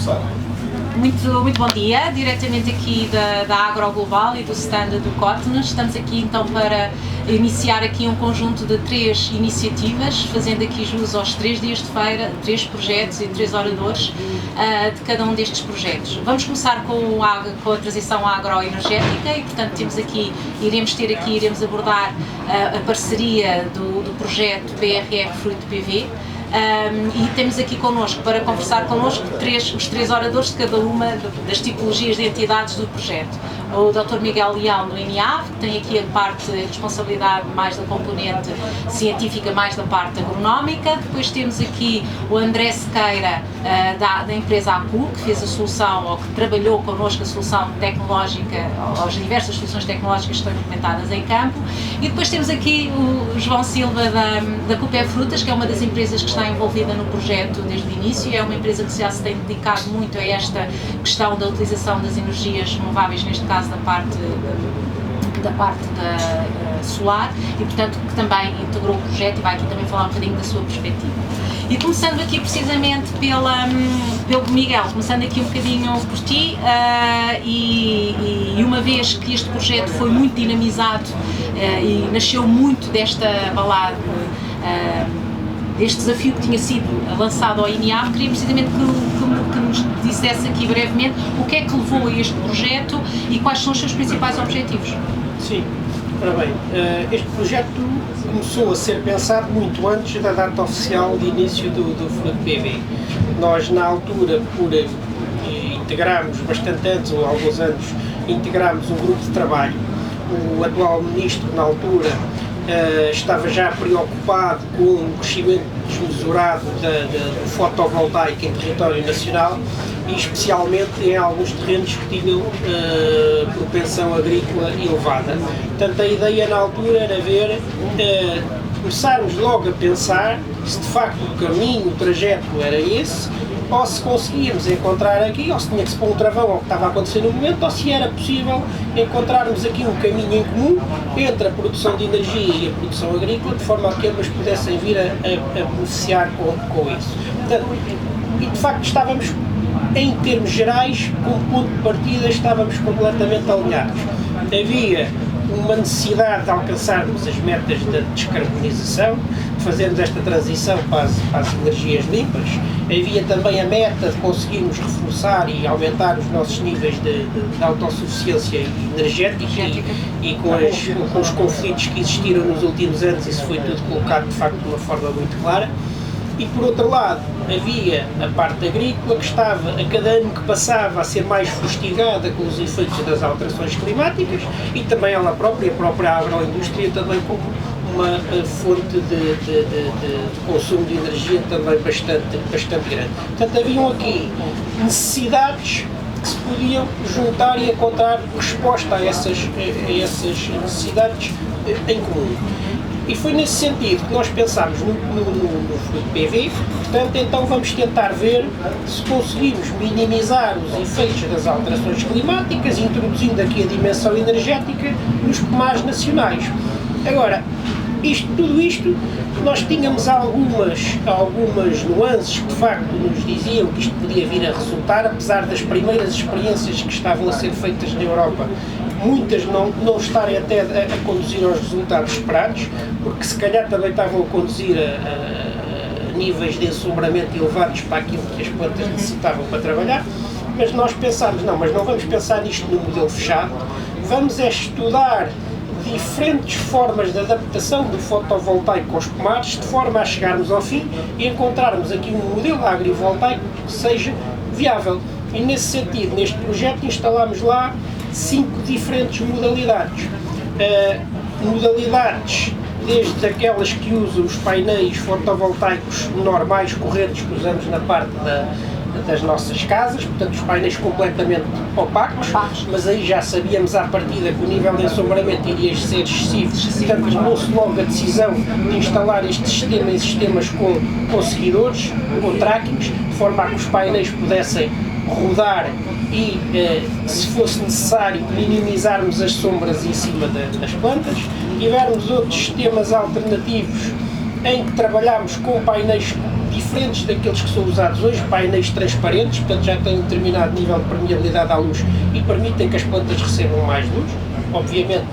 começar. Muito bom dia, diretamente aqui da AgroGlobal e do stand do Cotton. Estamos aqui então para iniciar aqui um conjunto de 3 iniciativas, fazendo aqui jus aos 3 dias de feira, 3 projetos e 3 oradores de cada um destes projetos. Vamos começar com a transição agroenergética e, portanto, iremos abordar a parceria do projeto BRR Fruto PV. E temos aqui connosco, para conversar connosco, os 3 oradores de cada uma das tipologias de entidades do projeto. O Dr. Miguel Leão, do INIAV, que tem aqui a responsabilidade mais da componente científica, mais da parte agronómica. Depois temos aqui o André Sequeira, da empresa ACU, que fez a solução, ou que trabalhou connosco a solução tecnológica, as diversas soluções tecnológicas que estão implementadas em campo. E depois temos aqui o João Silva, da Cupé Frutas, que é uma das empresas que está envolvida no projeto desde o início. É uma empresa que já se tem dedicado muito a esta questão da utilização das energias renováveis, neste caso da parte solar, e portanto que também integrou o projeto e vai aqui também falar um bocadinho da sua perspectiva. E começando aqui precisamente pelo Miguel, começando aqui um bocadinho por ti, e uma vez que este projeto foi muito dinamizado e nasceu muito deste desafio que tinha sido lançado ao INIAV, queria precisamente que nos dissesse aqui brevemente o que é que levou a este projeto e quais são os seus principais objetivos. Sim, ora bem, este projeto começou a ser pensado muito antes da data oficial de início do Fruto PV. Nós, na altura, por integrarmos bastante antes, ou há alguns anos, integramos um grupo de trabalho. O atual ministro, na altura, estava já preocupado com o crescimento desmesurado do fotovoltaico em território nacional e especialmente em alguns terrenos que tinham propensão agrícola elevada. Portanto, a ideia na altura era começarmos logo a pensar se de facto o caminho, o trajeto era esse, ou se conseguíamos encontrar aqui, ou se tinha que se pôr um travão ao que estava a acontecer no momento, ou se era possível encontrarmos aqui um caminho em comum entre a produção de energia e a produção agrícola, de forma a que ambas pudessem vir a beneficiar com isso. Portanto, e de facto estávamos, em termos gerais, como ponto de partida, estávamos completamente alinhados. Havia uma necessidade de alcançarmos as metas da descarbonização, de fazermos esta transição para as energias limpas. Havia também a meta de conseguirmos reforçar e aumentar os nossos níveis de autossuficiência energética e com os conflitos que existiram nos últimos anos, isso foi tudo colocado de facto de uma forma muito clara. E por outro lado, havia a parte agrícola que estava, a cada ano que passava, a ser mais fustigada com os efeitos das alterações climáticas e também ela própria, a própria agroindústria também como uma fonte de consumo de energia também bastante grande. Portanto, haviam aqui necessidades que se podiam juntar e encontrar resposta a essas necessidades em comum. E foi nesse sentido que nós pensámos no Fruto PV, portanto, então vamos tentar ver se conseguimos minimizar os efeitos das alterações climáticas, introduzindo aqui a dimensão energética nos pomares nacionais. Agora, tudo isto, nós tínhamos algumas nuances que de facto nos diziam que isto podia vir a resultar, apesar das primeiras experiências que estavam a ser feitas na Europa, muitas não estarem até a conduzir aos resultados esperados, porque se calhar também estavam a conduzir a níveis de ensombramento elevados para aquilo que as plantas necessitavam para trabalhar, mas nós pensámos, mas não vamos pensar nisto num modelo fechado, vamos estudar diferentes formas de adaptação do fotovoltaico aos pomares, de forma a chegarmos ao fim e encontrarmos aqui um modelo agrivoltaico que seja viável. E nesse sentido, neste projeto, instalámos lá 5 diferentes modalidades. Modalidades desde aquelas que usam os painéis fotovoltaicos normais, correntes, que usamos na parte das nossas casas, portanto os painéis completamente opacos, mas aí já sabíamos à partida que o nível de ensombramento iria ser excessivo, portanto tomou-se logo a decisão de instalar este sistema em sistemas com seguidores, com trackings, de forma a que os painéis pudessem rodar e, se fosse necessário, minimizarmos as sombras em cima das plantas. Tivermos outros sistemas alternativos em que trabalhamos com painéis diferentes daqueles que são usados hoje, painéis transparentes, portanto já têm um determinado nível de permeabilidade à luz e permitem que as plantas recebam mais luz, obviamente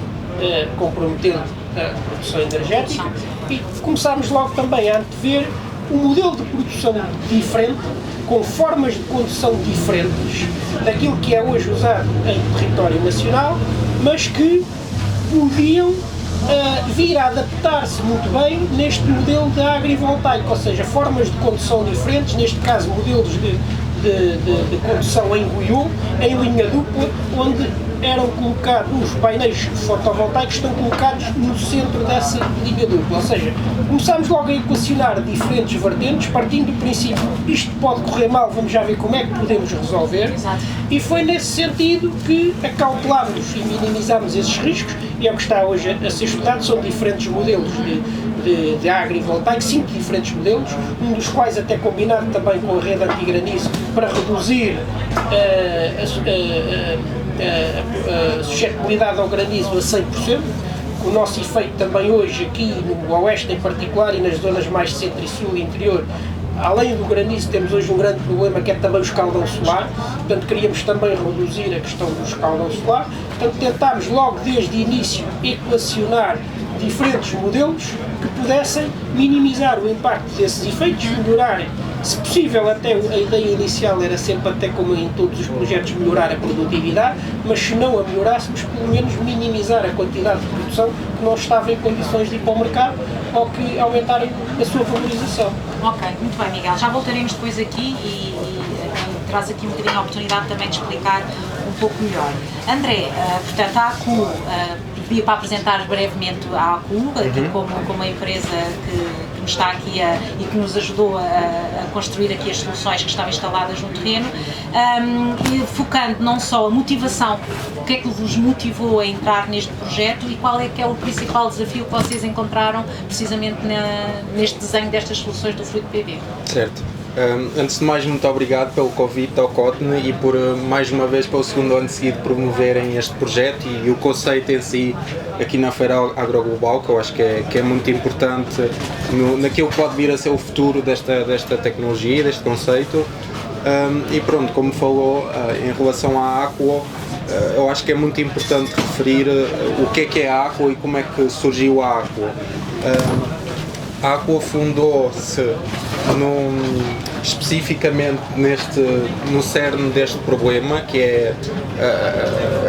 comprometendo a produção energética, e começámos logo também a antever um modelo de produção diferente, com formas de condução diferentes daquilo que é hoje usado em território nacional, mas que podiam vir a adaptar-se muito bem neste modelo de agrivoltaico, ou seja, formas de condução diferentes, neste caso modelos de condução em goiô, em linha dupla, onde eram colocados, os painéis fotovoltaicos estão colocados no centro dessa linha dupla, ou seja, começámos logo a equacionar diferentes vertentes, partindo do princípio, isto pode correr mal, vamos já ver como é que podemos resolver. Exato. E foi nesse sentido que acautelámos e minimizámos esses riscos, e é o que está hoje a ser estudado, são diferentes modelos de agrivoltaico, 5 diferentes modelos, um dos quais até combinado também com a rede antigranizo para reduzir a suscetibilidade ao granizo a 100%, o nosso efeito também hoje aqui no oeste em particular e nas zonas mais centro e sul e interior, além do granizo temos hoje um grande problema que é também o escaldão solar, portanto queríamos também reduzir a questão do escaldão solar, portanto tentámos logo desde o início equacionar diferentes modelos que pudessem minimizar o impacto desses efeitos, melhorarem, se possível até a ideia inicial era sempre, até como em todos os projetos, melhorar a produtividade, mas se não a melhorássemos, pelo menos minimizar a quantidade de produção que não estava em condições de ir para o mercado ou que aumentarem a sua valorização. Ok, muito bem, Miguel. Já voltaremos depois aqui e traz aqui um bocadinho a oportunidade também de explicar um pouco melhor. André, portanto, a ACU, pedia para apresentar brevemente a ACU, aqui como a empresa que nos está aqui e que nos ajudou a construir aqui as soluções que estão instaladas no terreno, e focando não só a motivação, o que é que vos motivou a entrar neste projeto e qual é que é o principal desafio que vocês encontraram precisamente neste desenho destas soluções do Fluido PV. Certo. Antes de mais, muito obrigado pelo convite ao Cotne e por mais uma vez pelo segundo ano seguido promoverem este projeto e o conceito em si aqui na Feira Agroglobal, que eu acho que é muito importante naquilo que pode vir a ser o futuro desta tecnologia, deste conceito. E pronto, como falou, em relação à Aquo, eu acho que é muito importante referir o que é a Aquo e como é que surgiu a Aquo. A Aquo fundou-se especificamente no cerne deste problema, que é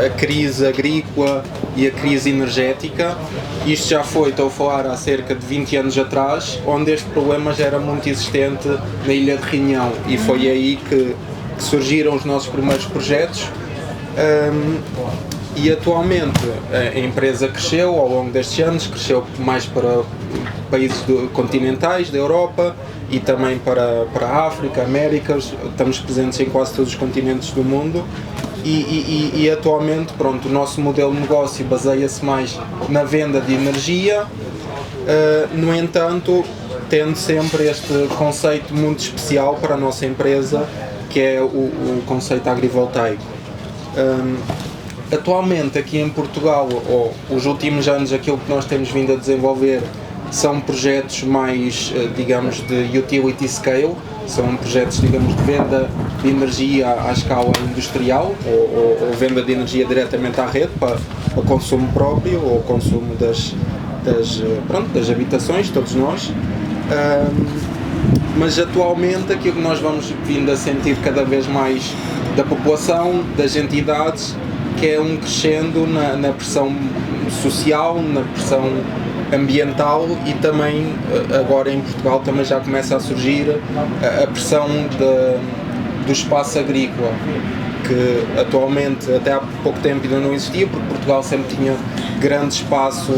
a crise agrícola e a crise energética. Isto já foi, estou a falar, há cerca de 20 anos atrás, onde este problema já era muito existente na Ilha de Reunião, e foi aí que surgiram os nossos primeiros projetos. E atualmente a empresa cresceu ao longo destes anos, cresceu mais para países continentais da Europa e também para a África, Américas. Estamos presentes em quase todos os continentes do mundo e atualmente, pronto, o nosso modelo de negócio baseia-se mais na venda de energia, no entanto, tendo sempre este conceito muito especial para a nossa empresa, que é o conceito agrivoltaico. Atualmente aqui em Portugal, os últimos anos, aquilo que nós temos vindo a desenvolver são projetos mais, digamos, de utility scale, são projetos, digamos, de venda de energia à escala industrial ou venda de energia diretamente à rede para consumo próprio ou consumo das habitações, todos nós. Mas atualmente aquilo que nós vamos vindo a sentir cada vez mais da população, das entidades, que é um crescendo na pressão social, na pressão ambiental e também agora em Portugal também já começa a surgir a pressão do espaço agrícola, que atualmente até há pouco tempo ainda não existia, porque Portugal sempre tinha grande espaço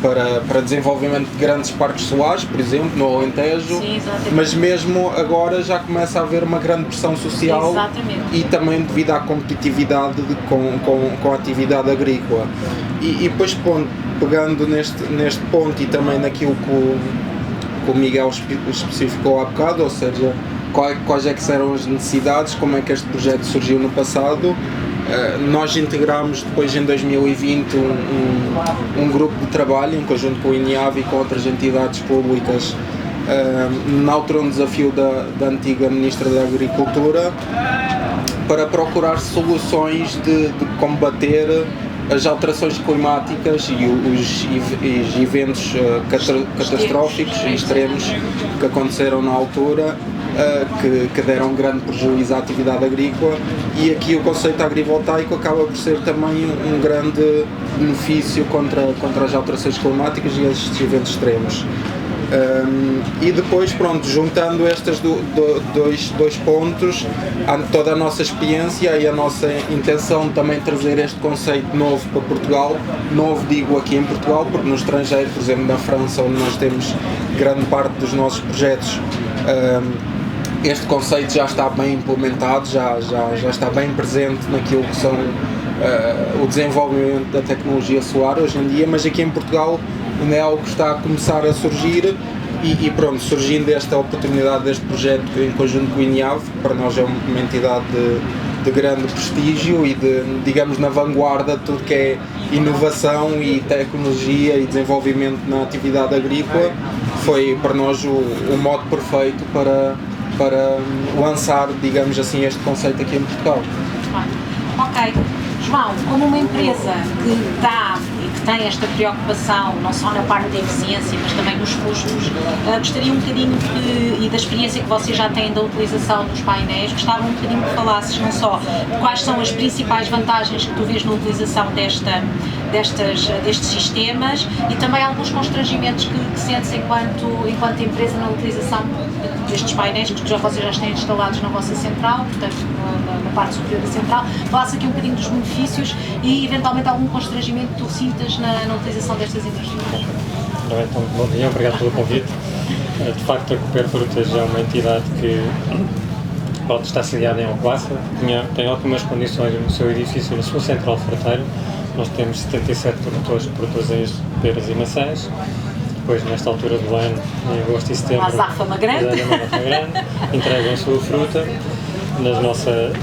para desenvolvimento de grandes parques solares, por exemplo, no Alentejo. Sim, mas mesmo agora já começa a haver uma grande pressão social. Exatamente. E também devido à competitividade com a atividade agrícola. E depois, pegando neste ponto e também naquilo que o Miguel especificou há bocado, ou seja, quais é que eram as necessidades, como é que este projeto surgiu no passado. Nós integramos depois em 2020 um grupo de trabalho em conjunto com o INIAV e com outras entidades públicas na altura um desafio da antiga Ministra da Agricultura para procurar soluções de combater as alterações climáticas e os eventos catastróficos e extremos que aconteceram na altura, que deram grande prejuízo à atividade agrícola, e aqui o conceito agrivoltaico acaba por ser também um grande benefício contra as alterações climáticas e estes eventos extremos. E depois, pronto, juntando estes dois pontos, toda a nossa experiência e a nossa intenção de também trazer este conceito novo para Portugal, novo digo aqui em Portugal, porque no estrangeiro, por exemplo na França, onde nós temos grande parte dos nossos projetos, este conceito já está bem implementado, já está bem presente naquilo que são o desenvolvimento da tecnologia solar hoje em dia, mas aqui em Portugal ainda é algo que está a começar a surgir e pronto, surgindo esta oportunidade deste projeto em conjunto com o INIAV, que para nós é uma entidade de grande prestígio e digamos, na vanguarda de tudo que é inovação e tecnologia e desenvolvimento na atividade agrícola, foi para nós o modo perfeito para lançar, digamos assim, este conceito aqui em Portugal. Ok. João, como uma empresa que dá e que tem esta preocupação, não só na parte da eficiência, mas também nos custos, gostaria um bocadinho e da experiência que vocês já têm da utilização dos painéis, gostava um bocadinho que falasses não só quais são as principais vantagens que tu vês na utilização destes sistemas e também alguns constrangimentos que sentes enquanto empresa na utilização destes painéis que vocês já têm instalados na vossa central, portanto na parte superior da central. Falasse aqui um bocadinho dos benefícios e eventualmente algum constrangimento que tu sintas na utilização destas energias. Então, bom dia, obrigado pelo convite. De facto, a Cooper Frutas é uma entidade que está sediada em Alcobaça, tem ótimas condições no seu edifício, na sua central fruteira. Nós temos 77 produtores em peras e maçãs. Depois, nesta altura do ano, em agosto e setembro, uma azáfama grande, entregam a sua fruta.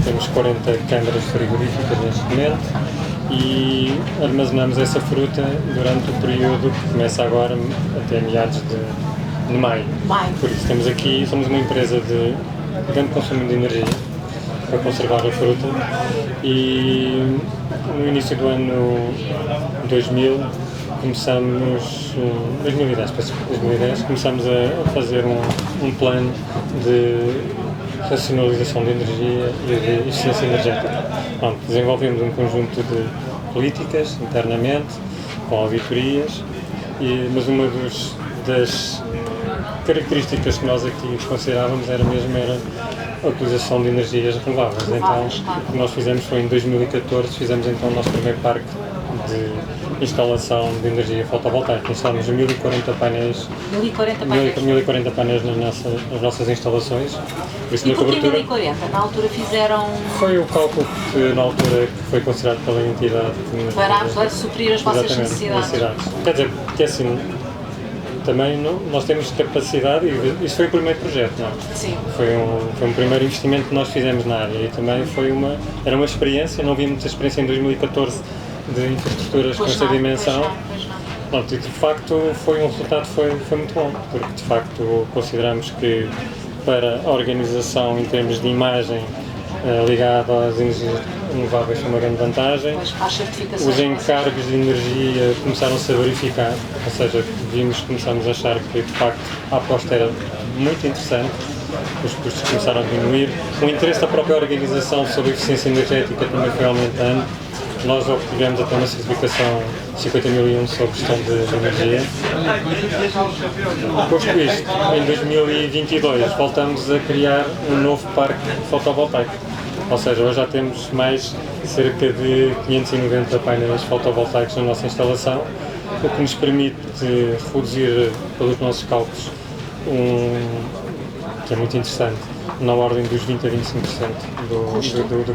Temos 40 câmaras frigoríficas neste momento e armazenamos essa fruta durante o período que começa agora até meados de maio. Por isso somos uma empresa de grande consumo de energia para conservar a fruta e no início do ano 2010 começamos a fazer um plano de racionalização de energia e de eficiência energética. Desenvolvemos um conjunto de políticas internamente, com auditorias, mas uma das características que nós aqui considerávamos era a utilização de energias renováveis. Então, o que nós fizemos foi em 2014, fizemos então o nosso primeiro parque de instalação de energia fotovoltaica. Instalamos 1040 painéis. 1040 painéis nas nossas instalações. E porquê 1040? Na altura fizeram... Foi o cálculo que na altura foi considerado pela entidade para suprir as vossas necessidades. Quer dizer, que assim, também nós temos capacidade e isso foi o primeiro projeto, não é? Sim. Foi um primeiro investimento que nós fizemos na área e também era uma experiência, não havia muita experiência em 2014 de infraestruturas com esta dimensão. E de facto o resultado foi muito bom, porque de facto consideramos que para a organização em termos de imagem ligada às energias renováveis foi uma grande vantagem. Os encargos de energia começaram-se a verificar, ou seja, começamos a achar que de facto a aposta era muito interessante, os custos começaram a diminuir, o interesse da própria organização sobre a eficiência energética também foi aumentando. Nós obtivemos até uma certificação 50001 sobre gestão de energia. Posto isto, em 2022 voltamos a criar um novo parque fotovoltaico. Ou seja, hoje já temos mais cerca de 590 painéis fotovoltaicos na nossa instalação, o que nos permite reduzir, pelos nossos cálculos, que é muito interessante, na ordem dos 20 a 25% do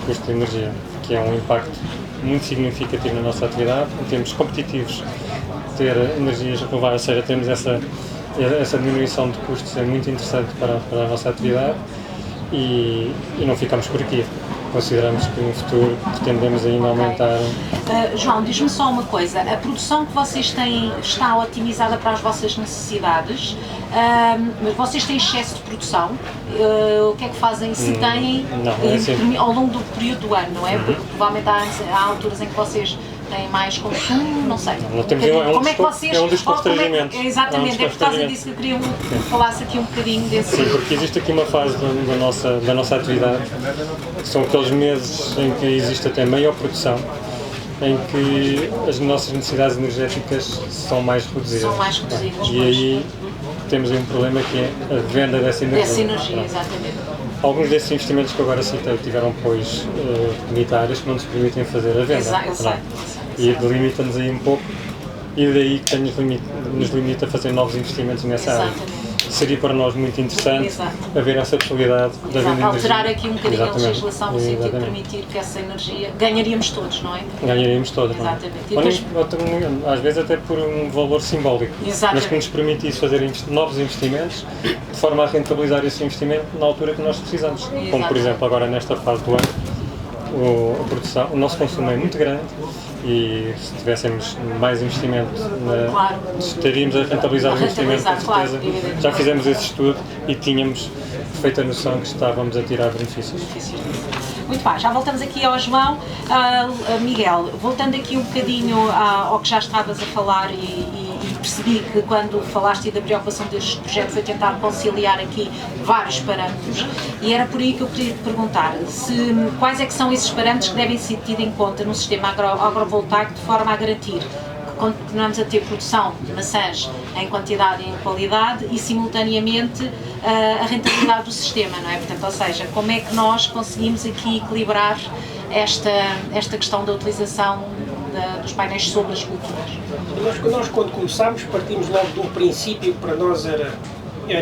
custo de energia, que é um impacto muito significativo na nossa atividade. Em termos competitivos, ter energias renováveis, ou seja, temos essa diminuição de custos é muito interessante para a nossa atividade e não ficamos por aqui. consideramos que no futuro pretendemos ainda aumentar. João, diz-me só uma coisa, a produção que vocês têm está otimizada para as vossas necessidades, mas vocês têm excesso de produção, o que é que fazem se têm ao longo do período do ano, não é? Porque provavelmente há alturas em que vocês têm mais consumo, não sei. Não temos como é que vocês... É um dos constrangimentos. Exatamente, é por causa disso que eu queria que falasse aqui um bocadinho desse... Sim, porque existe aqui uma fase da nossa atividade, que são aqueles meses em que existe até maior produção, em que as nossas necessidades energéticas são mais reduzidas. E aí temos aí um problema que é a venda dessa energia. Dessa energia, exatamente. Alguns desses investimentos que eu agora citei tiveram, pois, comunitários que não nos permitem fazer a venda. Exato. E delimita-nos aí um pouco, e daí que nos limita a fazer novos investimentos nessa área. Seria para nós muito interessante haver essa possibilidade da venda de energia. Alterar aqui um bocadinho a legislação no sentido de permitir que essa energia... Ganharíamos todos, não é? Ganharíamos todos, não é? Exatamente. Às vezes até por um valor simbólico. Exatamente. Mas que nos permitisse fazer novos investimentos de forma a rentabilizar esse investimento na altura que nós precisamos. Como, por exemplo, agora nesta fase do ano, a produção, o nosso consumo é muito grande, e se tivéssemos mais investimento, estaríamos a rentabilizar o investimento, com certeza. Já fizemos esse estudo e tínhamos feita a noção que estávamos a tirar benefícios. Muito bem, já voltamos aqui ao João. Miguel, voltando aqui um bocadinho ao que já estavas a falar e percebi que quando falaste da preocupação deste projeto foi tentar conciliar aqui vários parâmetros, e era por aí que eu queria te perguntar quais é que são esses parâmetros que devem ser tidos em conta no sistema agrovoltaico de forma a garantir que continuamos a ter produção de maçãs em quantidade e em qualidade e simultaneamente a rentabilidade do sistema, não é? Portanto, ou seja, como é que nós conseguimos aqui equilibrar esta questão da utilização dos painéis sobre as culturas? Nós quando começámos partimos logo de um princípio que para nós era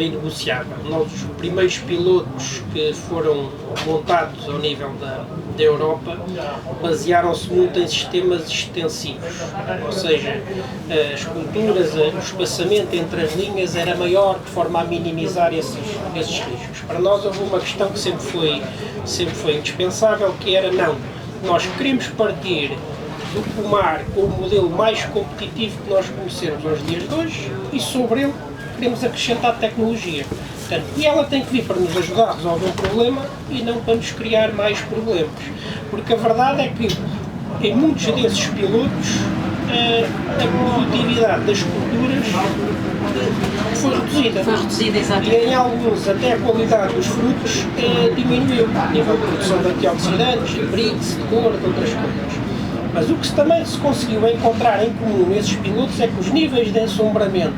inegociável. Os primeiros pilotos que foram montados ao nível da Europa basearam-se muito em sistemas extensivos, ou seja, as culturas, o espaçamento entre as linhas era maior de forma a minimizar esses riscos. Para nós houve uma questão que sempre foi indispensável, que era nós queremos partir do pomar com o modelo mais competitivo que nós conhecemos aos dias de hoje e sobre ele queremos acrescentar tecnologia. Portanto, e ela tem que vir para nos ajudar a resolver um problema e não para nos criar mais problemas. Porque a verdade é que em muitos desses pilotos a produtividade das culturas foi reduzida. Exatamente. E em alguns até a qualidade dos frutos diminuiu, a nível de produção de antioxidantes, de brix, de cor, de outras coisas. Mas o que também se conseguiu encontrar em comum nesses pilotos é que os níveis de enssombramento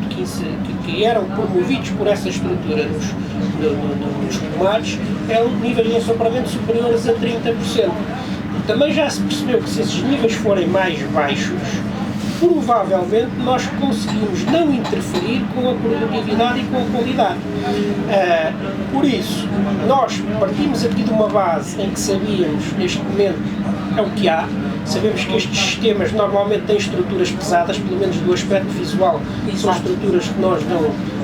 que eram promovidos por essa estrutura nos pomares eram níveis de enssombramento superiores a 30%. Também já se percebeu que se esses níveis forem mais baixos, provavelmente nós conseguimos não interferir com a produtividade e com a qualidade. Por isso, nós partimos aqui de uma base em que sabíamos, neste momento, é o que há. Sabemos que estes sistemas normalmente têm estruturas pesadas, pelo menos do aspecto visual. São estruturas que nós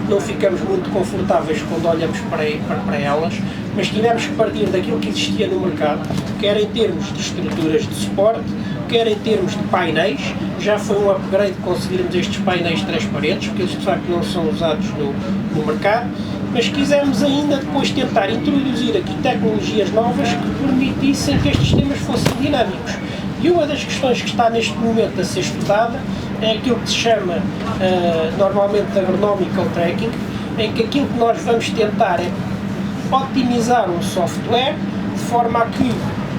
não ficamos muito confortáveis quando olhamos para elas, mas tivemos que partir daquilo que existia no mercado, quer em termos de estruturas de suporte, quer em termos de painéis. Já foi um upgrade conseguirmos estes painéis transparentes, porque eles de facto não são usados no mercado, mas quisemos ainda depois tentar introduzir aqui tecnologias novas que permitissem que estes sistemas fossem dinâmicos. E uma das questões que está neste momento a ser estudada é aquilo que se chama normalmente agronomical tracking, em que aquilo que nós vamos tentar é otimizar um software de forma a que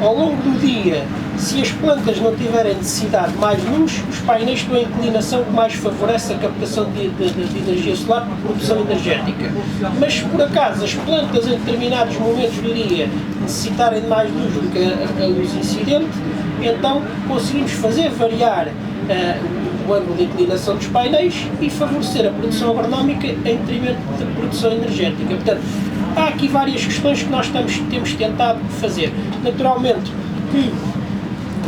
ao longo do dia, se as plantas não tiverem necessidade de mais luz, os painéis têm a inclinação que mais favorece a captação de energia solar para produção energética. Mas se por acaso as plantas em determinados momentos do dia necessitarem de mais luz do que a luz incidente, então conseguimos fazer variar o ângulo de inclinação dos painéis e favorecer a produção agronómica em detrimento da produção energética. Portanto, há aqui várias questões que nós temos tentado fazer. Naturalmente que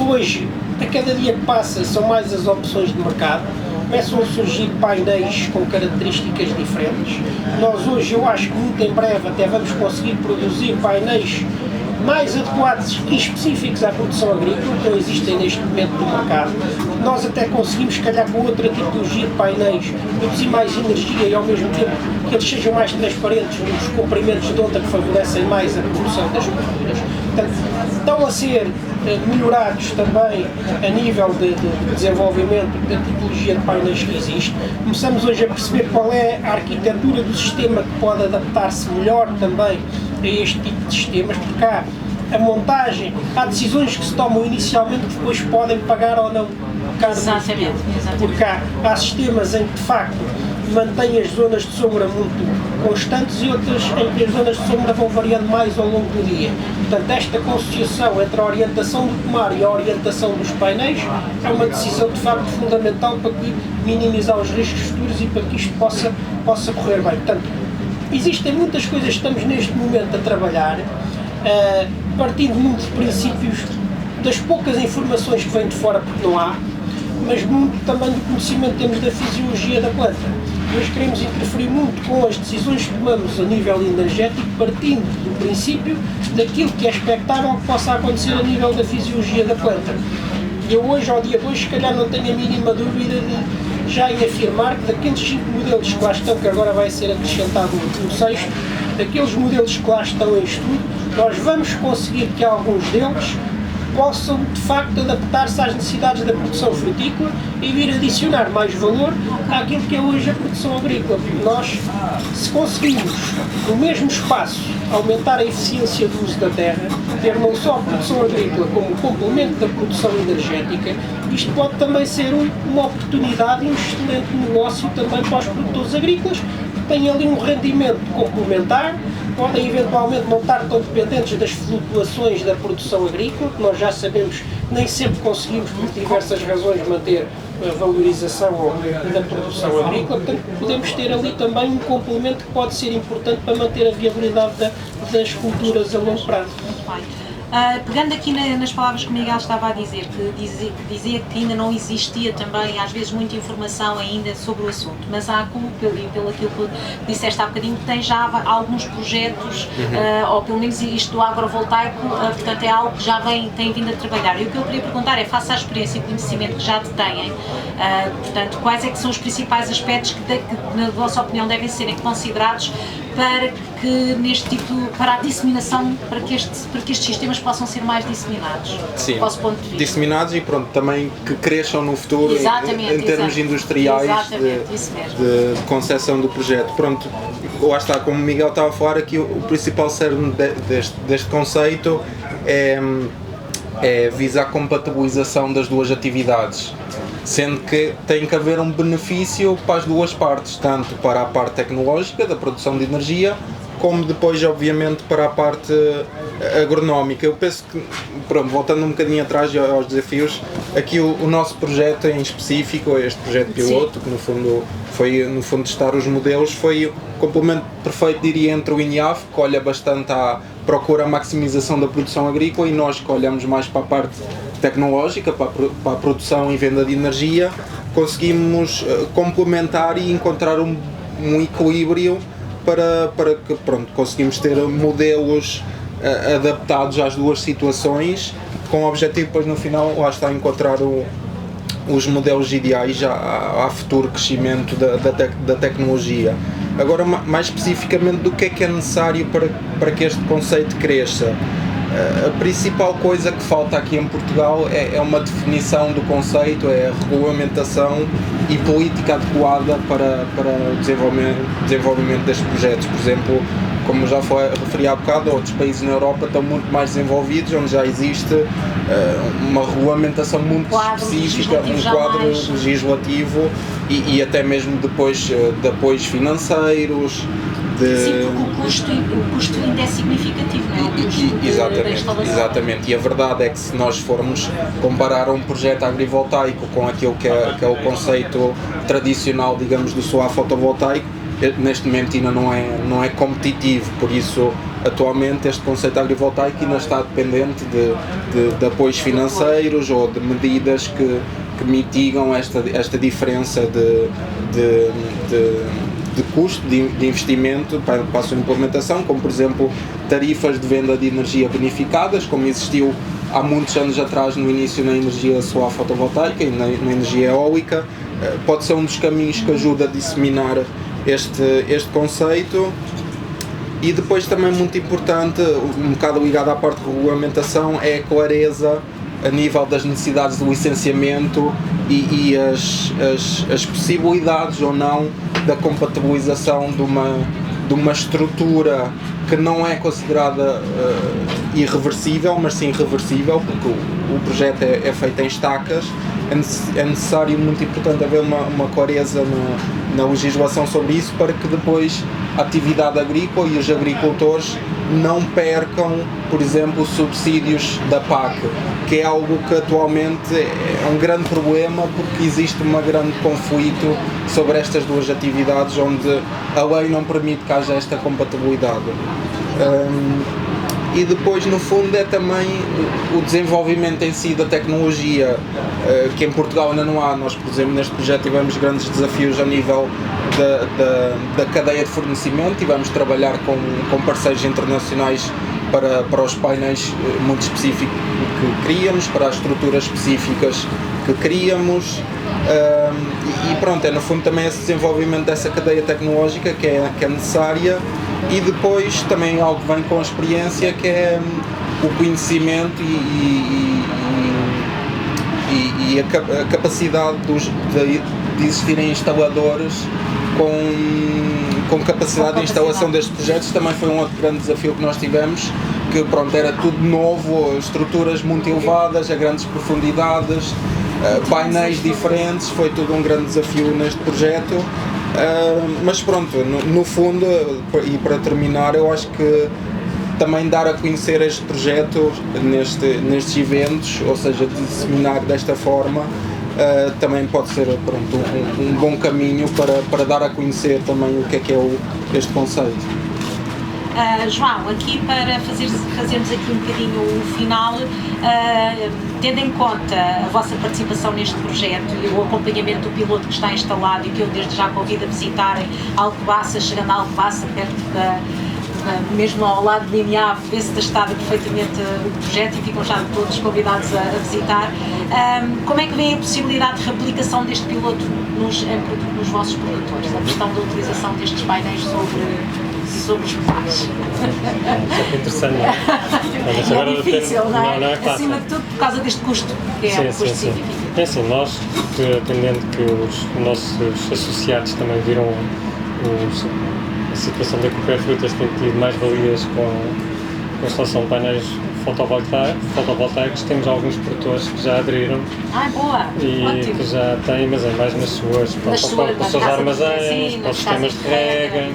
hoje, a cada dia que passa, são mais as opções de mercado, começam a surgir painéis com características diferentes. Nós hoje, eu acho que muito em breve até vamos conseguir produzir painéis mais adequados e específicos à produção agrícola, que não existem neste momento no mercado. Nós até conseguimos, se calhar, com outra tipologia de painéis, produzir mais energia e ao mesmo tempo que eles sejam mais transparentes nos comprimentos de onda que favorecem mais a produção das culturas. Portanto, estão a ser melhorados também a nível de desenvolvimento da tipologia de painéis que existe. Começamos hoje a perceber qual é a arquitetura do sistema que pode adaptar-se melhor também a este tipo de sistemas, porque há a montagem, há decisões que se tomam inicialmente que depois podem pagar ou não caro. Exatamente. Porque há sistemas em que de facto mantém as zonas de sombra muito constantes e outras em que as zonas de sombra vão variando mais ao longo do dia. Portanto, esta conciliação entre a orientação do pomar e a orientação dos painéis é uma decisão de facto fundamental para minimizar os riscos futuros e para que isto possa correr bem. Portanto, existem muitas coisas que estamos neste momento a trabalhar, partindo muito de princípios das poucas informações que vêm de fora, porque não há, mas muito também do conhecimento que temos da fisiologia da planta. Nós queremos interferir muito com as decisões que tomamos a nível energético, partindo do princípio daquilo que é expectável que possa acontecer a nível da fisiologia da planta. E eu hoje, ao dia de hoje, se calhar não tenho a mínima dúvida de já em afirmar que daqueles 5 modelos que lá estão, que agora vai ser acrescentado um sexto, daqueles modelos que lá estão em estudo, nós vamos conseguir que alguns deles possam de facto adaptar-se às necessidades da produção frutícola e vir adicionar mais valor àquilo que é hoje a produção agrícola. Porque nós, se conseguirmos, no mesmo espaço, aumentar a eficiência do uso da terra, ter não só a produção agrícola como complemento da produção energética, isto pode também ser uma oportunidade e um excelente negócio também para os produtores agrícolas, que têm ali um rendimento complementar, podem eventualmente não estar tão dependentes das flutuações da produção agrícola, que nós já sabemos que nem sempre conseguimos, por diversas razões, manter a valorização da produção agrícola. Portanto, podemos ter ali também um complemento que pode ser importante para manter a viabilidade das culturas a longo prazo. Muito bem. Pegando aqui nas palavras que o Miguel estava a dizer, que dizia que ainda não existia também, às vezes, muita informação ainda sobre o assunto, mas há, como pelo aquilo que disseste há bocadinho, tem já alguns projetos, ou pelo menos isto do agrovoltaico, portanto é algo que já tem vindo a trabalhar. E o que eu queria perguntar é, face à experiência e conhecimento que já têm, portanto, quais é que são os principais aspectos que na vossa opinião, devem serem considerados para a disseminação, para que estes sistemas possem ser mais disseminados? Sim, do vosso ponto de vista. disseminados e pronto, também que cresçam no futuro em termos industriais de concepção do projeto. Pronto, lá está, como o Miguel estava a falar aqui, o principal cerne deste conceito é visar a compatibilização das duas atividades, sendo que tem que haver um benefício para as duas partes, tanto para a parte tecnológica da produção de energia, como depois, obviamente, para a parte agronómica. Eu penso que, pronto, voltando um bocadinho atrás aos desafios, aqui o nosso projeto em específico, este projeto piloto, que no fundo foi testar os modelos, foi o complemento perfeito, diria, entre o INIAF, que olha bastante procura a maximização da produção agrícola, e nós que olhamos mais para a parte tecnológica, para a produção e venda de energia. Conseguimos complementar e encontrar um equilíbrio para que, pronto, conseguimos ter modelos adaptados às duas situações, com o objetivo depois no final, lá está, encontrar os modelos ideais a futuro crescimento da tecnologia. Agora, mais especificamente, do que é necessário para que este conceito cresça? A principal coisa que falta aqui em Portugal é uma definição do conceito, é a regulamentação e política adequada para o desenvolvimento destes projetos. Por exemplo, como já referi há bocado, outros países na Europa estão muito mais desenvolvidos, onde já existe uma regulamentação muito específica, um quadro legislativo e até mesmo depois de apoios financeiros. Sim, porque o custo ainda é significativo, não é? O custo da instalação. Exatamente, e a verdade é que se nós formos comparar um projeto agrivoltaico com aquilo que é o conceito tradicional, digamos, do solar fotovoltaico, neste momento ainda não é competitivo, por isso atualmente este conceito agrivoltaico ainda está dependente de apoios financeiros ou de medidas que mitigam esta diferença de custo, de investimento para a sua implementação, como por exemplo tarifas de venda de energia bonificadas, como existiu há muitos anos atrás no início na energia solar fotovoltaica e na energia eólica. Pode ser um dos caminhos que ajuda a disseminar este conceito. E depois também muito importante, um bocado ligado à parte de regulamentação, é a clareza a nível das necessidades de licenciamento e as possibilidades ou não da compatibilização de uma estrutura que não é considerada irreversível, mas sim reversível, porque o projeto é feito em estacas. É necessário, muito importante, haver uma clareza na legislação sobre isso, para que depois a atividade agrícola e os agricultores não percam, por exemplo, subsídios da PAC, que é algo que atualmente é um grande problema, porque existe um grande conflito sobre estas duas atividades, onde a lei não permite que haja esta compatibilidade. E depois, no fundo, é também o desenvolvimento em si da tecnologia, que em Portugal ainda não há. Nós, por exemplo, neste projeto tivemos grandes desafios a nível da cadeia de fornecimento. Tivemos de trabalhar com parceiros internacionais para os painéis muito específicos que queríamos, para as estruturas específicas que queríamos. E pronto, é no fundo também esse desenvolvimento dessa cadeia tecnológica que é necessária. E depois também algo que vem com a experiência, que é o conhecimento e a capacidade de existirem instaladores com capacidade de instalação destes projetos. Também foi um outro grande desafio que nós tivemos, que pronto, era tudo novo, estruturas muito elevadas, a grandes profundidades, painéis diferentes, foi tudo um grande desafio neste projeto. Mas pronto, no fundo, e para terminar, eu acho que também dar a conhecer este projeto nestes eventos, ou seja, disseminar desta forma, também pode ser pronto, um bom caminho para dar a conhecer também o que é este conceito. João, aqui para fazermos aqui um bocadinho o final, tendo em conta a vossa participação neste projeto e o acompanhamento do piloto que está instalado, e que eu desde já convido a visitarem Alcobaça, chegando a Alcobaça, perto mesmo ao lado de Limiar, vê-se está perfeitamente o projeto e ficam já todos convidados a visitar. Como é que vê a possibilidade de replicação deste piloto nos vossos produtores, a questão da utilização destes painéis sobre os pedais? Isso é interessante, não é? É difícil, não é? Não é fácil. Acima de tudo por causa deste custo, que é um custo significativo. É assim, nós, atendendo que os nossos associados também viram a situação da Cooper Frutas, tem tido mais valias com a instalação de painéis fotovoltaicos, temos alguns produtores que já aderiram Boa! E Ótimo. Que já têm, mas mais nas suas, para os seus armazéns, para os sistemas de rega,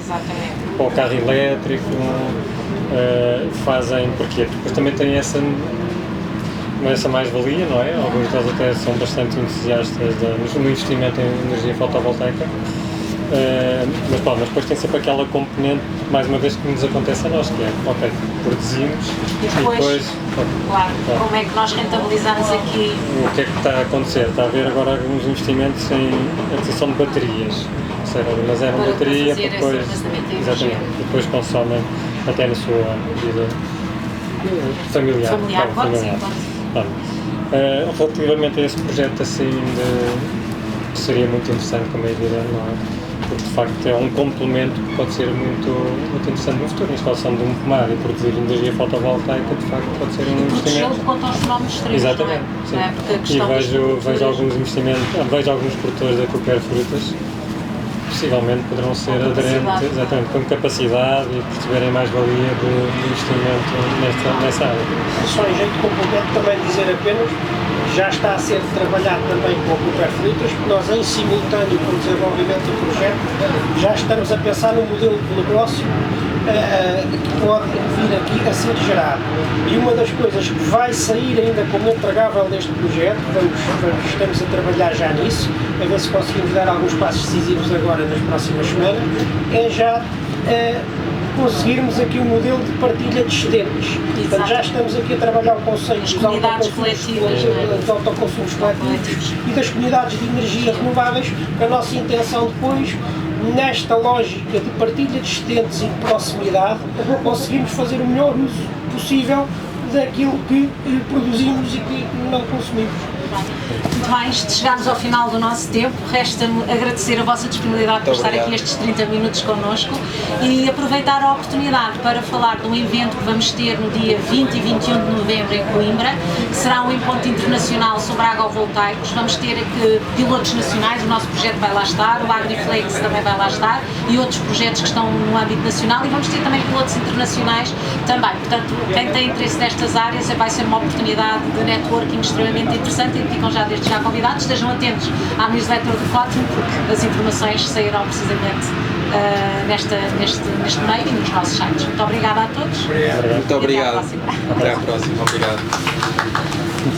para o carro elétrico, fazem, porquê? Porque depois também tem essa mais-valia, não é? Alguns deles até são bastante entusiastas no investimento em energia fotovoltaica. Mas depois tem sempre aquela componente, mais uma vez, que nos acontece a nós, que é, ok, produzimos e depois claro, como é que nós rentabilizamos aqui? O que é que está a acontecer? Está a haver agora alguns investimentos em aquisição de baterias, ou seja, armazenam bateria para depois, exatamente, depois consomem até na sua vida familiar. Relativamente a esse projeto assim, seria muito interessante, como é evidente, não é? Porque de facto é um complemento que pode ser muito interessante no futuro. A instalação de um pomar e produzir energia fotovoltaica, de facto, pode ser um investimento. E quanto aos fenómenos extremos, exatamente, não é? Sim. E vejo alguns investimentos, vejo alguns produtores da Cooper Frutas, possivelmente poderão ser aderentes, exatamente, com capacidade e perceberem mais valia do investimento nessa área. Só em jeito de complemento também dizer apenas, já está a ser trabalhado também com a Cooper Frutas, porque nós em simultâneo com o desenvolvimento do projeto já estamos a pensar no modelo de negócio que pode vir aqui a ser gerado. E uma das coisas que vai sair ainda como entregável deste projeto, estamos a trabalhar já nisso, a ver se conseguimos dar alguns passos decisivos agora nas próximas semanas, é já conseguirmos aqui um modelo de partilha de excedentes. Portanto, já estamos aqui a trabalhar o conceito dos autoconsumos coletivos e das comunidades de energia renováveis. A nossa intenção depois nesta lógica de partilha de excedentes e de proximidade, conseguimos fazer o melhor uso possível daquilo que produzimos e que não consumimos. Muito bem, chegámos ao final do nosso tempo, resta-me agradecer a vossa disponibilidade por estar aqui estes 30 minutos connosco e aproveitar a oportunidade para falar de um evento que vamos ter no dia 20 e 21 de novembro em Coimbra, que será um encontro internacional sobre agrovoltaicos. Vamos ter aqui pilotos nacionais, o nosso projeto vai lá estar, o AgriFlex também vai lá estar e outros projetos que estão no âmbito nacional, e vamos ter também pilotos internacionais também. Portanto, quem tem interesse nestas áreas vai ser uma oportunidade de networking extremamente interessante e ficam já desde já convidados. Estejam atentos à newsletter do Cotton, porque as informações sairão precisamente neste meio e nos nossos sites. Muito obrigada a todos. Muito obrigado. E até à próxima. Até à próxima. Obrigado.